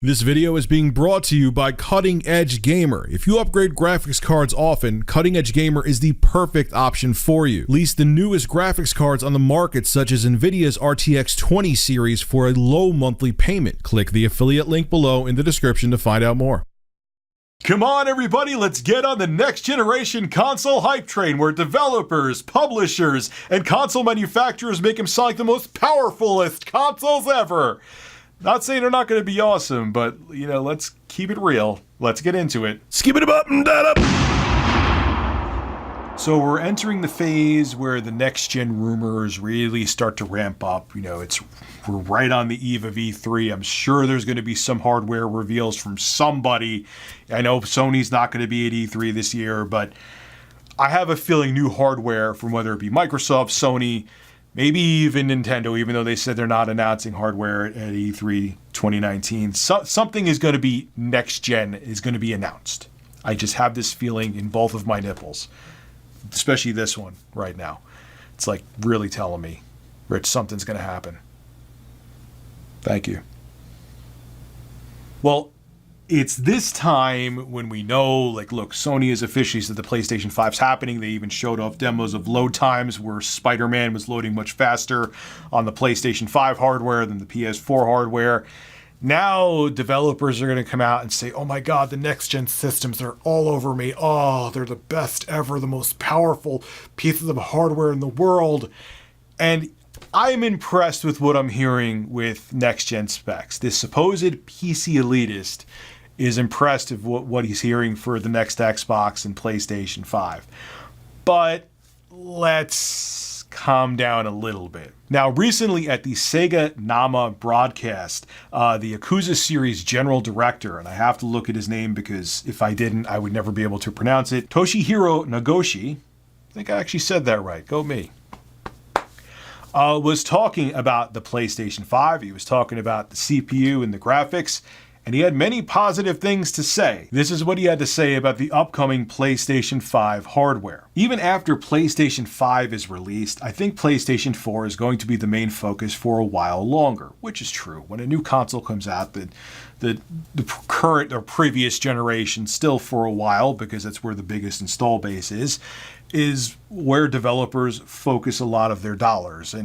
This video is being brought to you by Cutting Edge Gamer. If you upgrade graphics cards often, Cutting Edge Gamer is the perfect option for you. Lease the newest graphics cards on the market, such as Nvidia's RTX 20 series, for a low monthly payment. Click the affiliate link below in the description to find out more. Come on, everybody, let's get on the next generation console hype train where developers, publishers, and console manufacturers make them sound like the most powerfulest consoles ever. Not saying they're not going to be awesome, but, you know, let's keep it real. Let's get into it. Skip it up and that up. So we're entering the phase where the next-gen rumors really start to ramp up. You know, we're right on the eve of E3. I'm sure there's going to be some hardware reveals from somebody. I know Sony's not going to be at E3 this year, but I have a feeling new hardware from whether it be Microsoft, Sony, maybe even Nintendo, even though they said they're not announcing hardware at E3 2019. Something is going to be next-gen is going to be announced. I just have this feeling in both of my nipples. Especially this one right now. It's like really telling me, Rich, something's going to happen. Thank you. Well, it's this time when we know, like, look, Sony has officially said the PlayStation 5's happening. They even showed off demos of load times where Spider-Man was loading much faster on the PlayStation 5 hardware than the PS4 hardware. Now developers are going to come out and say, oh my God, the next-gen systems are all over me. Oh, they're the best ever, the most powerful pieces of hardware in the world. And I'm impressed with what I'm hearing with next-gen specs. This supposed PC elitist is impressed with what he's hearing for the next Xbox and PlayStation 5. But let's calm down a little bit. Now, recently at the Sega Nama broadcast, the Yakuza series general director, and I have to look at his name because if I didn't, I would never be able to pronounce it, Toshihiro Nagoshi, I think I actually said that right, go me, was talking about the PlayStation 5. He was talking about the CPU and the graphics, and he had many positive things to say. This is what he had to say about the upcoming PlayStation 5 hardware. Even after PlayStation 5 is released, I think PlayStation 4 is going to be the main focus for a while longer, which is true. When a new console comes out, the current or previous generation still for a while, because that's where the biggest install base is where developers focus a lot of their dollars,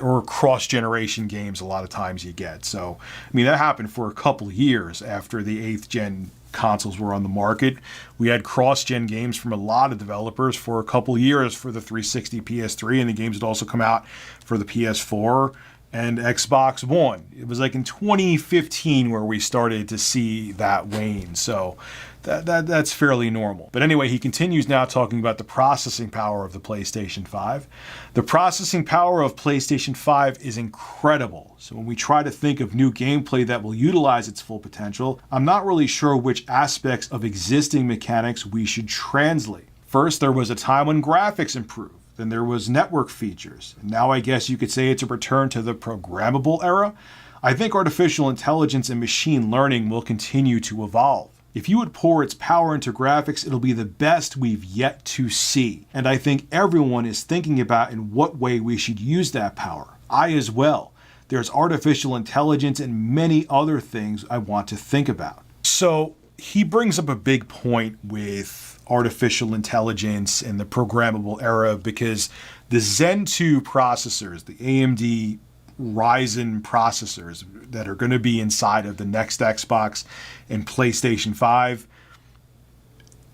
or cross-generation games a lot of times you get. So, I mean, that happened for a couple of years after the 8th gen consoles were on the market. We had cross-gen games from a lot of developers for a couple of years for the 360, PS3, and the games would also come out for the PS4 and Xbox One. It was like in 2015 where we started to see that wane. So that's fairly normal. But anyway, he continues now talking about the processing power of the PlayStation 5. The processing power of PlayStation 5 is incredible. So when we try to think of new gameplay that will utilize its full potential, I'm not really sure which aspects of existing mechanics we should translate. First, there was a time when graphics improved. Then there was network features. And now I guess you could say it's a return to the programmable era. I think artificial intelligence and machine learning will continue to evolve. If you would pour its power into graphics, it'll be the best we've yet to see. And I think everyone is thinking about in what way we should use that power. I as well. There's artificial intelligence and many other things I want to think about. So he brings up a big point with artificial intelligence and the programmable era, because the Zen 2 processors, the AMD Ryzen processors that are going to be inside of the next Xbox and PlayStation 5,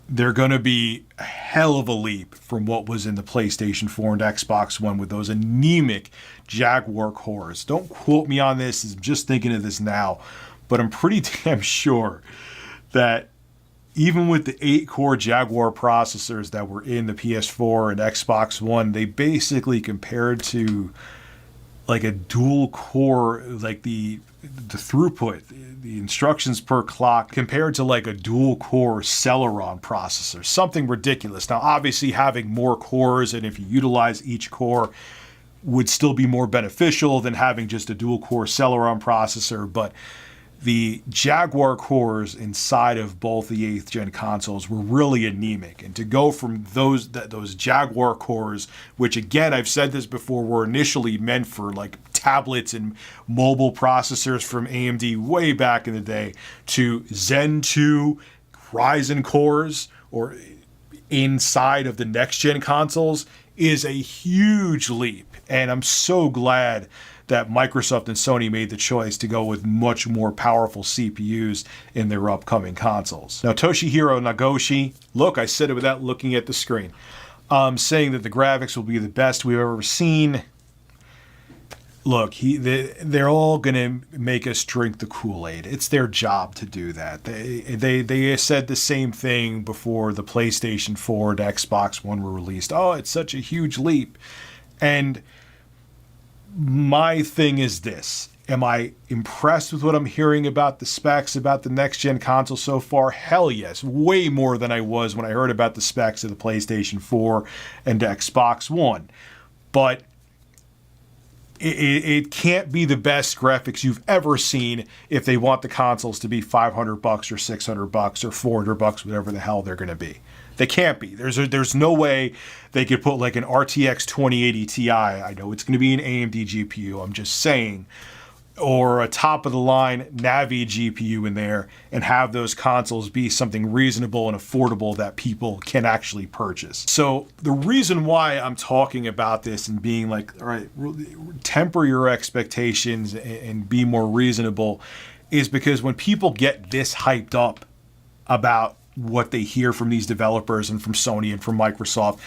they're going to be a hell of a leap from what was in the PlayStation 4 and Xbox One with those anemic Jaguar cores. Don't quote me on this, I'm just thinking of this now, but I'm pretty damn sure that even with the 8-core Jaguar processors that were in the PS4 and Xbox One, they basically compared to like a dual core, like the throughput, the instructions per clock compared to like a dual core Celeron processor, something ridiculous. Now, obviously having more cores, and if you utilize each core, would still be more beneficial than having just a dual core Celeron processor, but the Jaguar cores inside of both the 8th gen consoles were really anemic. And to go from those Jaguar cores, which again, I've said this before, were initially meant for like tablets and mobile processors from AMD way back in the day, to Zen 2 Ryzen cores or inside of the next gen consoles is a huge leap. And I'm so glad that Microsoft and Sony made the choice to go with much more powerful CPUs in their upcoming consoles. Now, Toshihiro Nagoshi, look, I said it without looking at the screen, saying that the graphics will be the best we've ever seen. Look, they're all going to make us drink the Kool-Aid. It's their job to do that. They said the same thing before the PlayStation 4 and Xbox One were released. Oh, it's such a huge leap. And my thing is this. Am I impressed with what I'm hearing about the specs about the next-gen console so far? Hell yes. Way more than I was when I heard about the specs of the PlayStation 4 and Xbox One. But it can't be the best graphics you've ever seen if they want the consoles to be $500 or $600 or $400, whatever the hell they're going to be. They can't be. There's no way they could put like an RTX 2080 Ti. I know it's going to be an AMD GPU. I'm just saying. Or a top-of-the-line Navi GPU in there and have those consoles be something reasonable and affordable that people can actually purchase. So the reason why I'm talking about this and being like, all right, temper your expectations and be more reasonable is because when people get this hyped up about what they hear from these developers and from Sony and from Microsoft,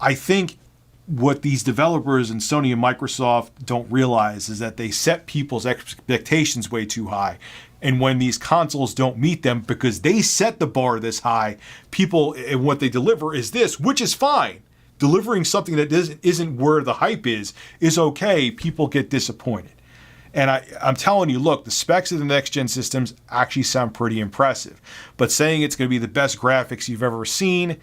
I think what these developers and Sony and Microsoft don't realize is that they set people's expectations way too high. And when these consoles don't meet them because they set the bar this high, people, and what they deliver is this, which is fine. Delivering something that isn't where the hype is okay. People get disappointed. And I'm telling you, look, the specs of the next-gen systems actually sound pretty impressive. But saying it's going to be the best graphics you've ever seen,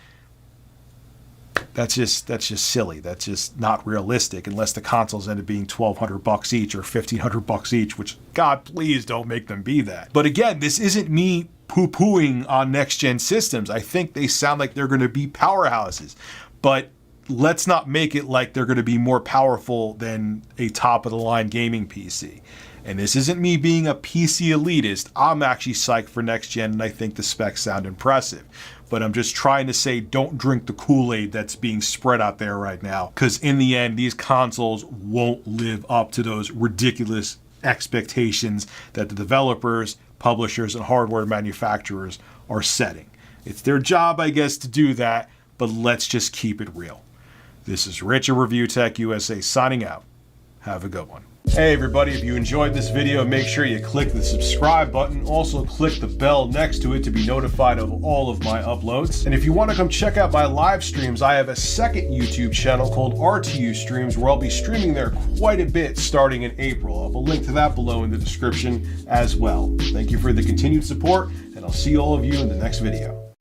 that's just silly. That's just not realistic unless the consoles end up being $1,200 each or $1,500 each, which, God, please don't make them be that. But again, this isn't me poo-pooing on next-gen systems. I think they sound like they're going to be powerhouses. But let's not make it like they're going to be more powerful than a top-of-the-line gaming PC. And this isn't me being a PC elitist. I'm actually psyched for next gen, and I think the specs sound impressive. But I'm just trying to say, don't drink the Kool-Aid that's being spread out there right now. Because in the end, these consoles won't live up to those ridiculous expectations that the developers, publishers, and hardware manufacturers are setting. It's their job, I guess, to do that, but let's just keep it real. This is Rich of Review Tech USA signing out. Have a good one. Hey everybody, if you enjoyed this video, make sure you click the subscribe button. Also click the bell next to it to be notified of all of my uploads. And if you want to come check out my live streams, I have a second YouTube channel called RTU Streams where I'll be streaming there quite a bit starting in April. I'll have a link to that below in the description as well. Thank you for the continued support, and I'll see all of you in the next video.